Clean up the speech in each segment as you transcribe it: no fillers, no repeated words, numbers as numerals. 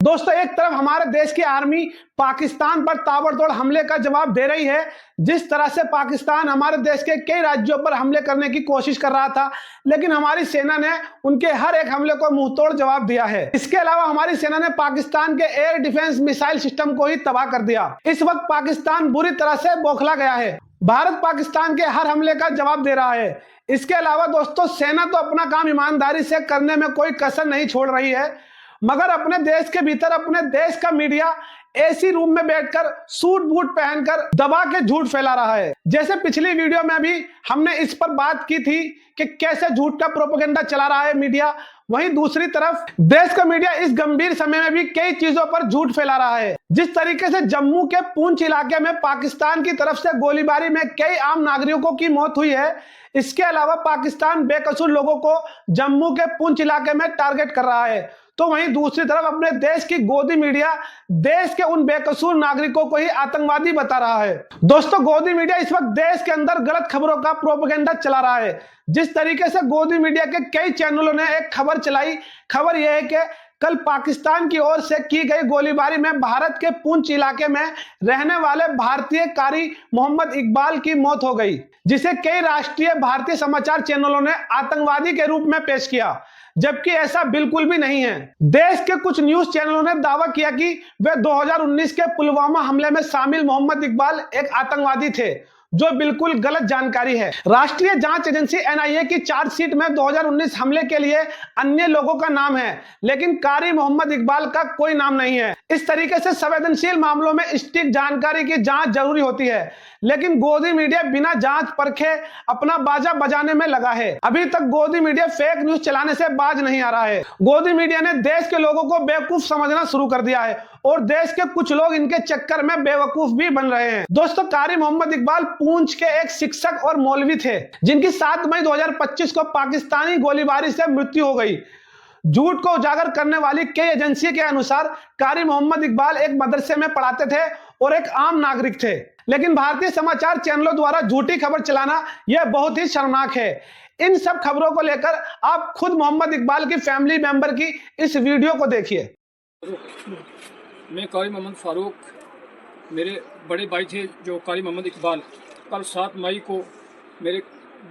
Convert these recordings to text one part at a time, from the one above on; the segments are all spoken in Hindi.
दोस्तों, एक तरफ हमारे देश की आर्मी पाकिस्तान पर ताबड़तोड़ हमले का जवाब दे रही है। जिस तरह से पाकिस्तान हमारे देश के कई राज्यों पर हमले करने की कोशिश कर रहा था, लेकिन हमारी सेना ने उनके हर एक हमले को मुंहतोड़ जवाब दिया है। इसके अलावा हमारी सेना ने पाकिस्तान के एयर डिफेंस मिसाइल सिस्टम को ही तबाह कर दिया। इस वक्त पाकिस्तान बुरी तरह से बौखला गया है। भारत पाकिस्तान के हर हमले का जवाब दे रहा है। इसके अलावा दोस्तों, सेना तो अपना काम ईमानदारी से करने में कोई कसर नहीं छोड़ रही है, मगर अपने देश के भीतर अपने देश का मीडिया एसी रूम में बैठकर सूट बूट पहनकर दबा के झूठ फैला रहा है। जैसे पिछली वीडियो में भी हमने इस पर बात की थी कि कैसे झूठ का प्रोपेगेंडा चला रहा है मीडिया, वहीं दूसरी तरफ देश का मीडिया इस गंभीर समय में भी कई चीजों पर झूठ फैला रहा है। जिस तरीके से जम्मू के पूंछ इलाके में पाकिस्तान की तरफ से गोलीबारी में कई आम नागरिकों की मौत हुई है, इसके अलावा पाकिस्तान बेकसूर लोगों को जम्मू के पूंछ इलाके में टारगेट कर रहा है, तो वहीं दूसरी तरफ अपने देश की गोदी मीडिया देश के उन बेकसूर नागरिकों को ही आतंकवादी बता रहा है। दोस्तों, गोदी मीडिया इस वक्त देश के अंदर गलत खबरों का प्रोपेगेंडा चला रहा है। जिस तरीके से गोदी मीडिया के कई चैनलों ने एक खबर चलाई, खबर यह है कि कल पाकिस्तान की ओर से की गई गोलीबारी में भारत के पुंछ इलाके में रहने वाले भारतीय कारी मोहम्मद इकबाल की मौत हो गई, जिसे कई राष्ट्रीय भारतीय समाचार चैनलों ने आतंकवादी के रूप में पेश किया, जबकि ऐसा बिल्कुल भी नहीं है। देश के कुछ न्यूज चैनलों ने दावा किया कि वे 2019 के पुलवामा हमले में शामिल मोहम्मद इकबाल एक आतंकवादी थे, जो बिल्कुल गलत जानकारी है। राष्ट्रीय जांच एजेंसी एनआईए की चार्जशीट में 2019 हमले के लिए अन्य लोगों का नाम है, लेकिन कारी मोहम्मद इकबाल का कोई नाम नहीं है। इस तरीके से संवेदनशील मामलों में सटीक जानकारी की जांच जरूरी होती है, लेकिन गोदी मीडिया बिना जांच परखे अपना बाजा बजाने में लगा है। अभी तक गोदी मीडिया फेक न्यूज चलाने से बाज नहीं आ रहा है। गोदी मीडिया ने देश के लोगों को बेवकूफ समझना शुरू कर दिया है और देश के कुछ लोग इनके चक्कर में बेवकूफ भी बन रहे हैं। दोस्तों, कारी मोहम्मद इकबाल पूंछ के एक शिक्षक और मौलवी थे, जिनकी 7 मई 2025 को पाकिस्तानी गोलीबारी से मृत्यु हो गई। झूठ को उजागर करने वाली कई एजेंसी के अनुसार कारी मोहम्मद इकबाल एक मदरसे में पढ़ाते थे और एक आम नागरिक थे, लेकिन भारतीय समाचार चैनलों द्वारा झूठी खबर चलाना यह बहुत ही शर्मनाक है। इन सब खबरों को लेकर आप खुद मोहम्मद इकबाल की फैमिली मेंबर की इस वीडियो को देखिए। मैं कारी मोहम्मद फारूक, मेरे बड़े भाई थे जो कारी मोहम्मद इकबाल, कल 7 मई को मेरे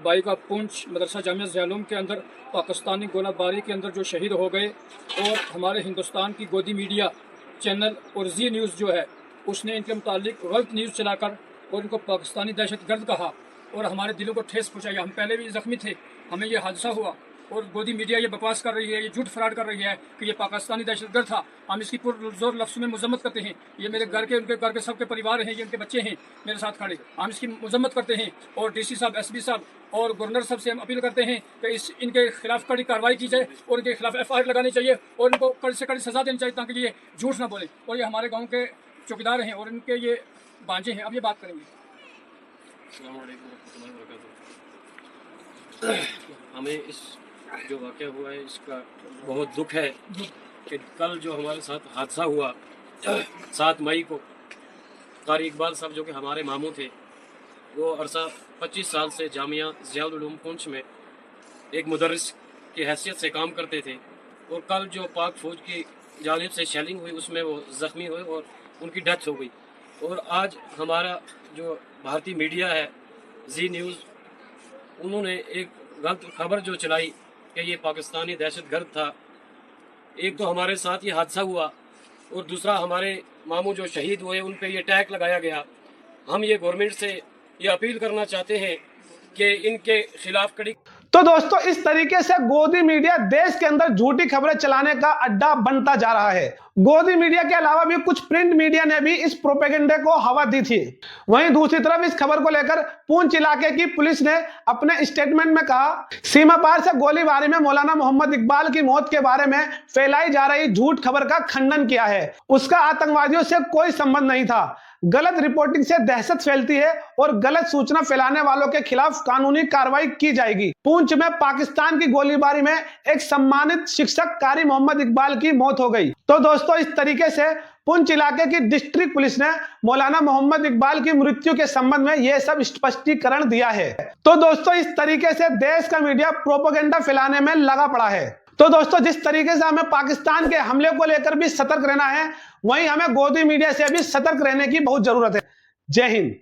भाई का पूंछ मदरसा जामिया ज़िया-उल-उलूम के अंदर पाकिस्तानी गोलाबारी के अंदर जो शहीद हो गए, और हमारे हिंदुस्तान की गोदी मीडिया चैनल और जी न्यूज़ जो है उसने इनके मुतालिक गलत न्यूज़ चलाकर और इनको पाकिस्तानी दहशतगर्द कहा और हमारे दिलों को ठेस पहुँचाई। हम पहले भी जख्मी थे, हमें ये हादसा हुआ और गोदी मीडिया ये बकवास कर रही है, ये झूठ फराड कर रही है कि ये पाकिस्तानी दहशतगर्द था। हम इसकी पुरजोर लफ्ज़ों में मजम्मत करते हैं। ये मेरे घर के, उनके घर के सबके परिवार हैं, ये उनके बच्चे हैं मेरे साथ खड़े, हम इसकी मजम्मत करते हैं। और डीसी साहब, एसपी साहब और गवर्नर साहब से हम अपील करते हैं कि इनके खिलाफ कड़ी कार्रवाई की जाए और इनके खिलाफ FIR लगानी चाहिए और इनको कड़ी से कड़ी सजा देनी चाहिए, ताकि ये झूठ ना बोले। और ये हमारे गाँव के चौकीदार हैं और इनके ये भांजे हैं। अब ये बात करेंगे। हमें इस जो वाक़या हुआ है इसका बहुत दुख है कि कल जो हमारे साथ हादसा हुआ 7 मई को, कारी इकबाल साहब जो कि हमारे मामू थे, वो अरसा 25 साल से जामिया ज़िया-उल-उलूम पूंछ में एक मुदर्रिस की हैसियत से काम करते थे, और कल जो पाक फ़ौज की जानिब से शेलिंग हुई उसमें वो ज़ख्मी हुए और उनकी डेथ हो गई। और आज हमारा जो भारतीय मीडिया है जी न्यूज़, उन्होंने एक गलत खबर जो चलाई कि ये पाकिस्तानी दहशतगर्द था। एक तो हमारे साथ ये हादसा हुआ और दूसरा हमारे मामू जो शहीद हुए उन पे ये टैग लगाया गया। हम ये गवर्नमेंट से ये अपील करना चाहते हैं कि इनके खिलाफ कड़ी। तो दोस्तों, इस तरीके से गोदी मीडिया देश के अंदर झूठी खबरें चलाने का अड्डा बनता जा रहा है। गोदी मीडिया के अलावा भी कुछ प्रिंट मीडिया ने भी इस प्रोपेगेंडे को हवा दी थी। वहीं दूसरी तरफ इस खबर को लेकर पूंछ इलाके की पुलिस ने अपने स्टेटमेंट में कहा, सीमा पार से गोलीबारी में मौलाना मोहम्मद इकबाल की मौत के बारे में फैलाई जा रही झूठ खबर का खंडन किया है। उसका आतंकवादियों से कोई संबंध नहीं था। गलत रिपोर्टिंग से दहशत फैलती है और गलत सूचना फैलाने वालों के खिलाफ कानूनी कार्रवाई की जाएगी। पूंछ में पाकिस्तान की गोलीबारी में एक सम्मानित शिक्षक कारी मोहम्मद इकबाल की मौत हो गई। तो दोस्तों, इस तरीके से पूंछ इलाके की डिस्ट्रिक्ट पुलिस ने मौलाना मोहम्मद इकबाल की मृत्यु के संबंध में यह सब स्पष्टीकरण दिया है। तो दोस्तों, इस तरीके से देश का मीडिया प्रोपेगेंडा फैलाने में लगा पड़ा है। तो दोस्तों, जिस तरीके से हमें पाकिस्तान के हमले को लेकर भी सतर्क रहना है, वहीं हमें गोदी मीडिया से भी सतर्क रहने की बहुत जरूरत है। जय हिंद।